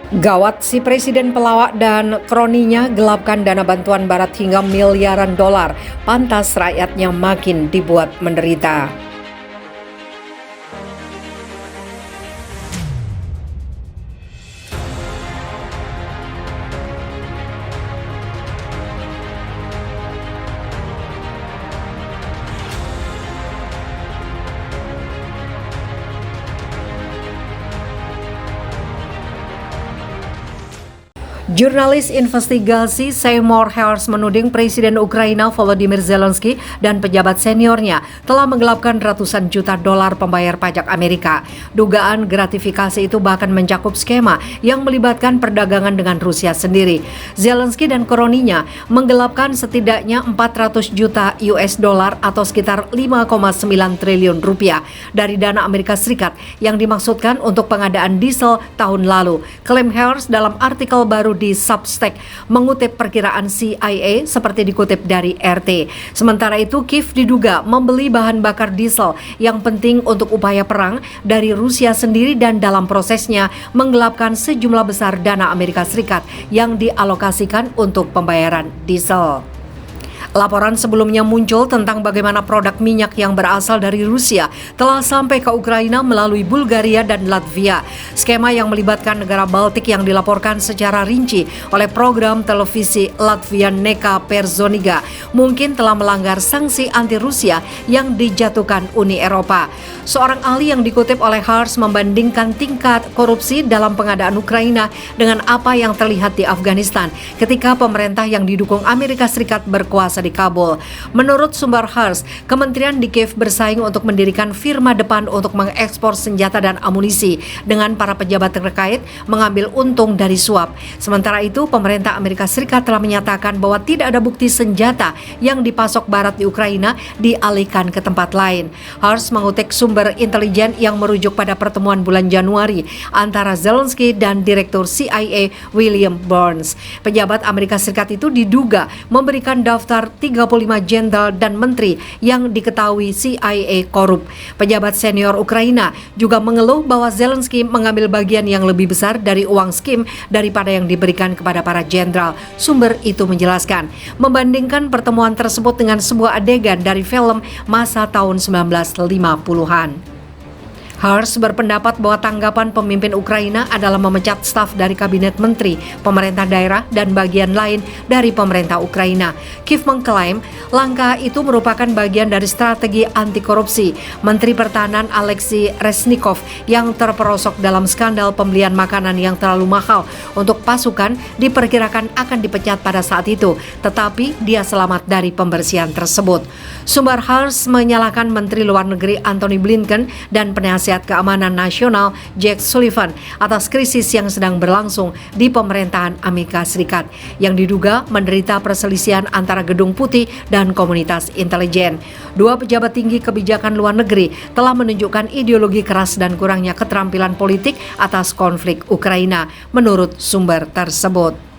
Gawat, si presiden pelawak dan kroninya gelapkan dana bantuan barat hingga miliaran dolar. Pantas rakyatnya makin dibuat menderita. Jurnalis investigasi Seymour Hersh menuding Presiden Ukraina Volodymyr Zelensky dan pejabat seniornya telah menggelapkan ratusan juta dolar pembayar pajak Amerika. Dugaan gratifikasi itu bahkan mencakup skema yang melibatkan perdagangan dengan Rusia sendiri. Zelensky dan kroninya menggelapkan setidaknya 400 juta US dollar atau sekitar 5,9 triliun rupiah dari dana Amerika Serikat yang dimaksudkan untuk pengadaan diesel tahun lalu. Klaim Hersh dalam artikel baru di Substack mengutip perkiraan CIA seperti dikutip dari RT. Sementara itu, Kiev diduga membeli bahan bakar diesel yang penting untuk upaya perang dari Rusia sendiri dan dalam prosesnya menggelapkan sejumlah besar dana Amerika Serikat yang dialokasikan untuk pembayaran diesel. Laporan sebelumnya muncul tentang bagaimana produk minyak yang berasal dari Rusia telah sampai ke Ukraina melalui Bulgaria dan Latvia. Skema yang melibatkan negara Baltik yang dilaporkan secara rinci oleh program televisi Latvia Neka Perzoniga mungkin telah melanggar sanksi anti-Rusia yang dijatuhkan Uni Eropa. Seorang ahli yang dikutip oleh Hersh membandingkan tingkat korupsi dalam pengadaan Ukraina dengan apa yang terlihat di Afghanistan ketika pemerintah yang didukung Amerika Serikat berkuasa di Kabul. Menurut sumber Hersh, kementerian di Kiev bersaing untuk mendirikan firma depan untuk mengekspor senjata dan amunisi dengan para pejabat terkait mengambil untung dari suap. Sementara itu, pemerintah Amerika Serikat telah menyatakan bahwa tidak ada bukti senjata yang dipasok Barat di Ukraina dialihkan ke tempat lain. Hersh mengutip sumber intelijen yang merujuk pada pertemuan bulan Januari antara Zelensky dan Direktur CIA William Burns. Pejabat Amerika Serikat itu diduga memberikan daftar 35 jenderal dan menteri yang diketahui CIA korup. Pejabat senior Ukraina juga mengeluh bahwa Zelensky mengambil bagian yang lebih besar dari uang skim daripada yang diberikan kepada para jenderal. Sumber itu menjelaskan, membandingkan pertemuan tersebut dengan sebuah adegan dari film masa tahun 1950-an. Hersh berpendapat bahwa tanggapan pemimpin Ukraina adalah memecat staf dari kabinet menteri, pemerintah daerah, dan bagian lain dari pemerintah Ukraina. Kiev mengklaim langkah itu merupakan bagian dari strategi anti korupsi. Menteri Pertahanan Alexei Reznikov yang terperosok dalam skandal pembelian makanan yang terlalu mahal untuk pasukan diperkirakan akan dipecat pada saat itu, tetapi dia selamat dari pembersihan tersebut. Sumber Hersh menyalahkan Menteri Luar Negeri Antony Blinken dan penasihat Keamanan Nasional Jake Sullivan atas krisis yang sedang berlangsung di pemerintahan Amerika Serikat yang diduga menderita perselisihan antara Gedung Putih dan komunitas intelijen. Dua pejabat tinggi kebijakan luar negeri telah menunjukkan ideologi keras dan kurangnya keterampilan politik atas konflik Ukraina, menurut sumber tersebut.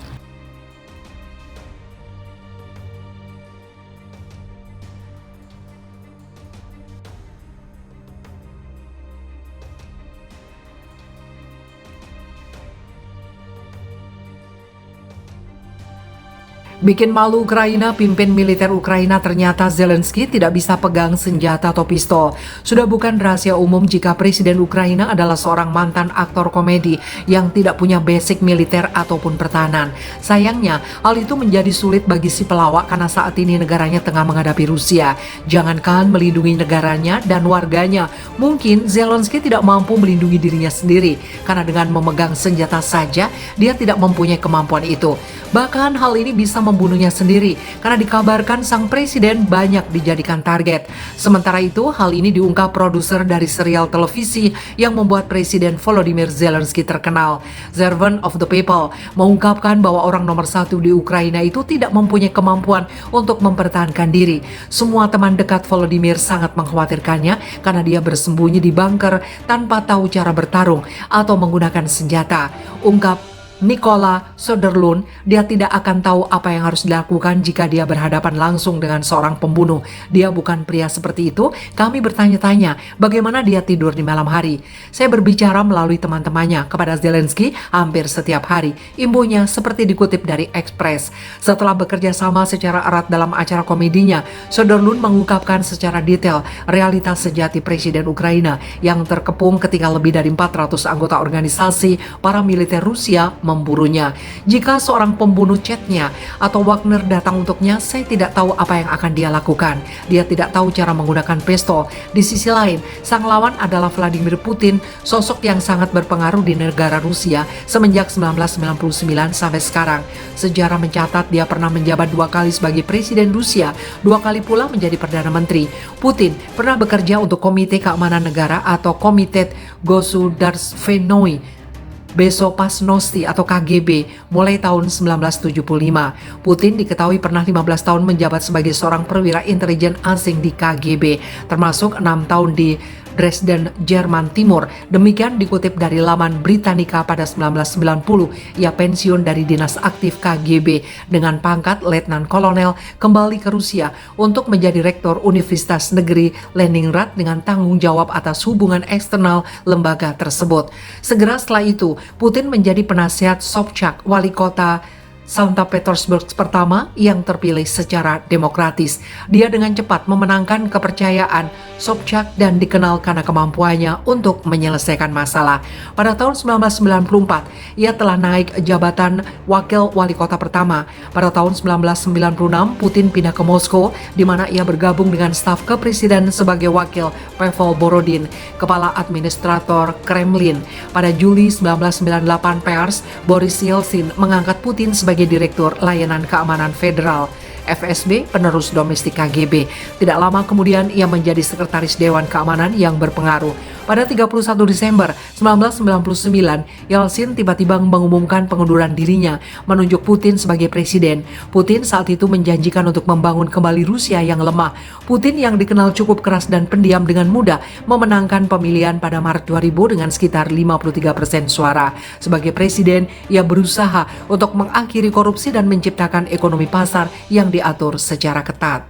Bikin malu Ukraina, pimpin militer Ukraina ternyata Zelensky tidak bisa pegang senjata atau pistol. Sudah bukan rahasia umum jika Presiden Ukraina adalah seorang mantan aktor komedi yang tidak punya basic militer ataupun pertahanan. Sayangnya, hal itu menjadi sulit bagi si pelawak karena saat ini negaranya tengah menghadapi Rusia. Jangankan melindungi negaranya dan warganya, mungkin Zelensky tidak mampu melindungi dirinya sendiri karena dengan memegang senjata saja dia tidak mempunyai kemampuan itu. Bahkan hal ini bisa membunuhnya sendiri karena dikabarkan sang presiden banyak dijadikan target. Sementara itu, hal ini diungkap produser dari serial televisi yang membuat Presiden Volodymyr Zelensky terkenal. Servant of the People mengungkapkan bahwa orang nomor satu di Ukraina itu tidak mempunyai kemampuan untuk mempertahankan diri. Semua teman dekat Volodymyr sangat mengkhawatirkannya karena dia bersembunyi di bunker tanpa tahu cara bertarung atau menggunakan senjata. Ungkap Nikola Söderlund, dia tidak akan tahu apa yang harus dilakukan jika dia berhadapan langsung dengan seorang pembunuh. Dia bukan pria seperti itu. Kami bertanya-tanya bagaimana dia tidur di malam hari. Saya berbicara melalui teman-temannya kepada Zelensky hampir setiap hari. Imbuhnya seperti dikutip dari Express. Setelah bekerja sama secara erat dalam acara komedinya, Söderlund mengungkapkan secara detail realitas sejati Presiden Ukraina yang terkepung ketika lebih dari 400 anggota organisasi paramiliter Rusia memburunya. Jika seorang pembunuh chatnya atau Wagner datang untuknya, saya tidak tahu apa yang akan dia lakukan. Dia tidak tahu cara menggunakan pistol. Di sisi lain, sang lawan adalah Vladimir Putin, sosok yang sangat berpengaruh di negara Rusia semenjak 1999 sampai sekarang. Sejarah mencatat dia pernah menjabat 2 kali sebagai presiden Rusia, 2 kali pula menjadi Perdana Menteri. Putin pernah bekerja untuk Komite Keamanan Negara atau Komitet Gosudarstvennoy Bezopasnosti atau KGB mulai tahun 1975. Putin diketahui pernah 15 tahun menjabat sebagai seorang perwira intelijen asing di KGB, termasuk 6 tahun di Dresden, Jerman Timur. Demikian dikutip dari laman Britannica pada 1990. Ia pensiun dari dinas aktif KGB dengan pangkat Letnan Kolonel, kembali ke Rusia untuk menjadi rektor Universitas Negeri Leningrad dengan tanggung jawab atas hubungan eksternal lembaga tersebut. Segera setelah itu, Putin menjadi penasihat Sobchak, wali kota Saint Petersburg pertama yang terpilih secara demokratis. Dia dengan cepat memenangkan kepercayaan Sobchak dan dikenal karena kemampuannya untuk menyelesaikan masalah. Pada tahun 1994, ia telah naik jabatan wakil wali kota pertama. Pada tahun 1996, Putin pindah ke Moskow, di mana ia bergabung dengan staf kepresiden sebagai wakil Pavel Borodin, kepala administrator Kremlin. Pada Juli 1998, pers Boris Yeltsin mengangkat Putin sebagai Direktur Layanan Keamanan Federal FSB, penerus domestik KGB. Tidak lama kemudian ia menjadi sekretaris Dewan Keamanan yang berpengaruh. Pada 31 Desember 1999, Yeltsin tiba-tiba mengumumkan pengunduran dirinya, menunjuk Putin sebagai presiden. Putin saat itu menjanjikan untuk membangun kembali Rusia yang lemah. Putin yang dikenal cukup keras dan pendiam dengan mudah memenangkan pemilihan pada Maret 2000 dengan sekitar 53% suara. Sebagai presiden, ia berusaha untuk mengakhiri korupsi dan menciptakan ekonomi pasar yang diatur secara ketat.